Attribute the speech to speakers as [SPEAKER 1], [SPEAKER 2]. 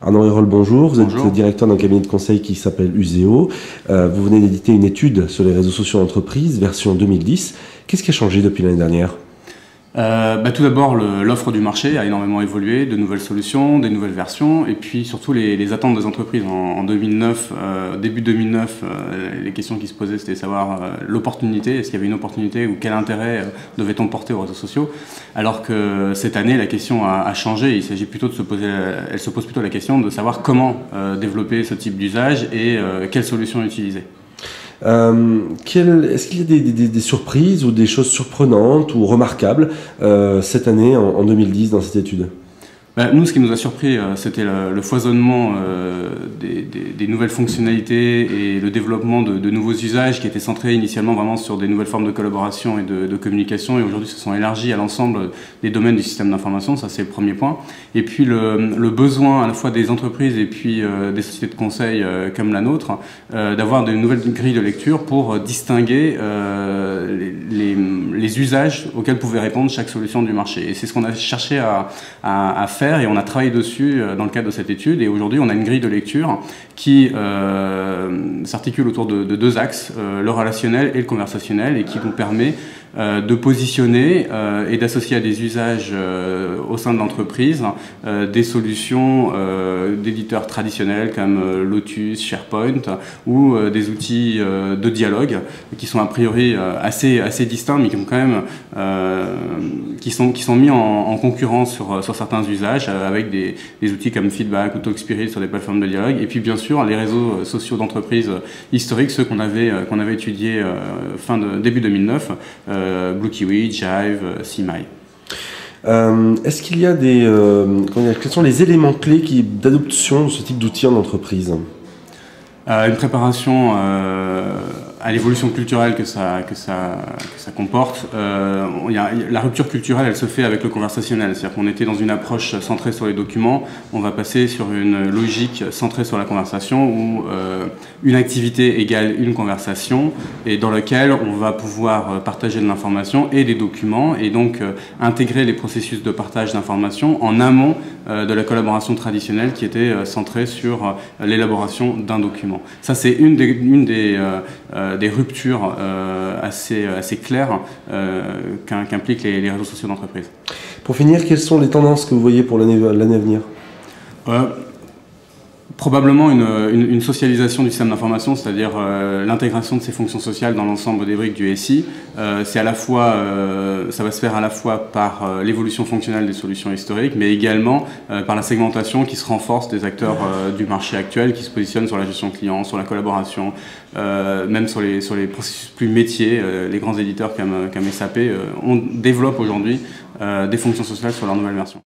[SPEAKER 1] Arnaud Hérol, bonjour. Vous
[SPEAKER 2] Bonjour.
[SPEAKER 1] êtes directeur d'un cabinet de conseil qui s'appelle Uséo. Vous venez d'éditer une étude sur les réseaux sociaux d'entreprise, version 2010. Qu'est-ce qui a changé depuis l'année dernière ?
[SPEAKER 2] Tout d'abord, l'offre du marché a énormément évolué, de nouvelles solutions, des nouvelles versions, et puis surtout les attentes des entreprises. En 2009, début 2009, les questions qui se posaient, c'était savoir l'opportunité, est-ce qu'il y avait une opportunité ou quel intérêt devait-on porter aux réseaux sociaux, alors que cette année, la question a changé. Il s'agit plutôt de elle se pose plutôt la question de savoir comment développer ce type d'usage et quelles solutions utiliser.
[SPEAKER 1] Est-ce qu'il y a des surprises ou des choses surprenantes ou remarquables cette année, en 2010, dans cette étude ?
[SPEAKER 2] Nous, ce qui nous a surpris, c'était le foisonnement des nouvelles fonctionnalités et le développement de nouveaux usages qui étaient centrés initialement vraiment sur des nouvelles formes de collaboration et de communication, et aujourd'hui se sont élargis à l'ensemble des domaines du système d'information. Ça, c'est le premier point. Et puis le besoin à la fois des entreprises et puis des sociétés de conseil comme la nôtre d'avoir de nouvelles grilles de lecture pour distinguer les usages auxquels pouvait répondre chaque solution du marché. Et c'est ce qu'on a cherché à faire, et on a travaillé dessus dans le cadre de cette étude. Et aujourd'hui, on a une grille de lecture qui s'articule autour de deux axes, le relationnel et le conversationnel, et qui nous permet de positionner et d'associer à des usages au sein de l'entreprise des solutions d'éditeurs traditionnels comme Lotus, SharePoint, ou des outils de dialogue qui sont a priori assez distincts, mais qui ont quand même qui sont mis en concurrence sur certains usages avec des outils comme Feedback ou TalkSpirit sur des plateformes de dialogue, et puis bien sûr les réseaux sociaux d'entreprise historiques, ceux qu'on avait étudiés début 2009, Blue Kiwi, Jive, CMI.
[SPEAKER 1] Est-ce qu'il y a quels sont les éléments clés d'adoption de ce type d'outils en entreprise ?
[SPEAKER 2] Une préparation à l'évolution culturelle que ça comporte. La rupture culturelle, elle se fait avec le conversationnel. C'est-à-dire qu'on était dans une approche centrée sur les documents, on va passer sur une logique centrée sur la conversation, où une activité égale une conversation, et dans laquelle on va pouvoir partager de l'information et des documents, et donc intégrer les processus de partage d'informations en amont de la collaboration traditionnelle qui était centrée sur l'élaboration d'un document. Ça, c'est une des ruptures assez claires qu'impliquent les réseaux sociaux d'entreprise.
[SPEAKER 1] Pour finir, quelles sont les tendances que vous voyez pour l'année à venir ?
[SPEAKER 2] Probablement une socialisation du système d'information, c'est-à-dire l'intégration de ces fonctions sociales dans l'ensemble des briques du SI. Ça va se faire à la fois par l'évolution fonctionnelle des solutions historiques, mais également par la segmentation qui se renforce des acteurs du marché actuel, qui se positionnent sur la gestion client, sur la collaboration, même sur les processus plus métiers. Les grands éditeurs comme SAP développent aujourd'hui des fonctions sociales sur leur nouvelle version.